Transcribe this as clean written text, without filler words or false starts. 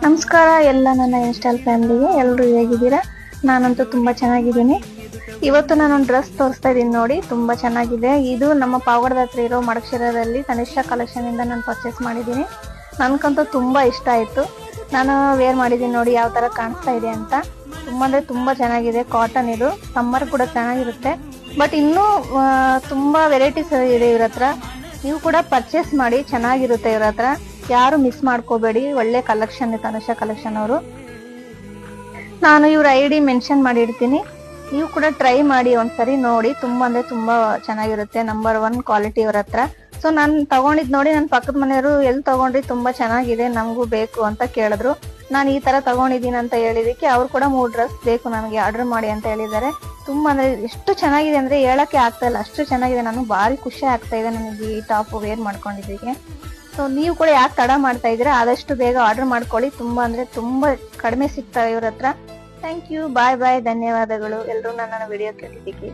ನಮಸ್ಕಾರ ಎಲ್ಲ ನನ್ನ ಇನ್ಸ್ಟಾಲ್ ಫ್ಯಾಮಿಲಿಗೆ. ಎಲ್ಲರೂ ಹೇಗಿದ್ದೀರಾ? ನಾನಂತೂ ತುಂಬಾ ಚೆನ್ನಾಗಿದ್ದೀನಿ. ಇವತ್ತು ನಾನೊಂದು ಡ್ರೆಸ್ ತೋರಿಸ್ತಾ ಇದ್ದೀನಿ ನೋಡಿ, ತುಂಬಾ ಚೆನ್ನಾಗಿದೆ. ಇದು ನಮ್ಮ ಪಾವಗಡದ ಹತ್ರ ಇರೋ ಮಡಕ್ಷಿರದಲ್ಲಿ ತನಿಷ್ಠಾ ಕಲೆಕ್ಷನ್ ಇಂದ ನಾನು ಪರ್ಚೇಸ್ ಮಾಡಿದ್ದೀನಿ. ನನ್ಗಂತೂ ತುಂಬಾ ಇಷ್ಟ ಆಯ್ತು. ನಾನು ವೇರ್ ಮಾಡಿದ್ದೀನಿ ನೋಡಿ ಯಾವ ತರ ಕಾಣಿಸ್ತಾ ಇದೆ ಅಂತ. ತುಂಬಾ ಅಂದ್ರೆ ತುಂಬಾ ಚೆನ್ನಾಗಿದೆ. ಕಾಟನ್ ಇದು, ಸಮ್ಮರ್ ಕೂಡ ಚೆನ್ನಾಗಿರುತ್ತೆ. ಬಟ್ ಇನ್ನೂ ತುಂಬಾ ವೆರೈಟೀಸ್ ಇದೆ ಇವ್ರ ಹತ್ರ. ನೀವು ಕೂಡ ಪರ್ಚೇಸ್ ಮಾಡಿ, ಚೆನ್ನಾಗಿರುತ್ತೆ ಇವ್ರ ಹತ್ರ. ಯಾರು ಮಿಸ್ ಮಾಡ್ಕೋಬೇಡಿ. ಒಳ್ಳೆ ಕಲೆಕ್ಷನ್ ತನುಷಾ ಕಲೆಕ್ಷನ್ ಅವರು. ನಾನು ಇವ್ರ ID ಮೆನ್ಷನ್ ಮಾಡಿರ್ತೀನಿ, ನೀವು ಕೂಡ ಟ್ರೈ ಮಾಡಿ ಒಂದ್ಸರಿ ನೋಡಿ. ತುಂಬಾ ಅಂದ್ರೆ ತುಂಬಾ ಚೆನ್ನಾಗಿರುತ್ತೆ. ನಂಬರ್ 1 ಕ್ವಾಲಿಟಿ ಇವ್ರ ಹತ್ರ. ಸೊ ನಾನು ತಗೊಂಡಿದ್ ನೋಡಿ ನನ್ನ ಪಕ್ಕದ ಮನೆಯವರು ಎಲ್ಲಿ ತಗೊಂಡ್ರಿ, ತುಂಬಾ ಚೆನ್ನಾಗಿದೆ, ನಮಗೂ ಬೇಕು ಅಂತ ಕೇಳಿದ್ರು. ನಾನು ಈ ತರ ತಗೊಂಡಿದ್ದೀನಿ ಅಂತ ಹೇಳಿದಕ್ಕೆ ಅವ್ರು ಕೂಡ 3 ಡ್ರೆಸ್ ಬೇಕು ನನಗೆ, ಆರ್ಡರ್ ಮಾಡಿ ಅಂತ ಹೇಳಿದ್ದಾರೆ. ತುಂಬಾ ಅಂದ್ರೆ ಎಷ್ಟು ಚೆನ್ನಾಗಿದೆ ಅಂದ್ರೆ ಹೇಳಕ್ಕೆ ಆಗ್ತಾ ಇಲ್ಲ, ಅಷ್ಟು ಚೆನ್ನಾಗಿದೆ. ನನಗೆ ಭಾರಿ ಖುಷಿ ಆಗ್ತಾ ಇದೆ ನನಗೆ ಈ ಟಾಪ್ ವೇರ್ ಮಾಡ್ಕೊಂಡಿದ್ದಕ್ಕೆ. ಸೊ ನೀವು ಕೂಡ ಯಾಕೆ ತಡ ಮಾಡ್ತಾ ಇದ್ದೀರಾ, ಆದಷ್ಟು ಬೇಗ ಆರ್ಡರ್ ಮಾಡ್ಕೊಳ್ಳಿ. ತುಂಬಾ ಅಂದ್ರೆ ತುಂಬಾ ಕಡಿಮೆ ಸಿಗ್ತವೆ ಇವ್ರ ಹತ್ರ. ಥ್ಯಾಂಕ್ ಯು, ಬಾಯ್ ಬಾಯ್, ಧನ್ಯವಾದಗಳು ಎಲ್ರು ನನ್ನ ವಿಡಿಯೋ ಕೇಳಿದ್ದಕ್ಕೆ.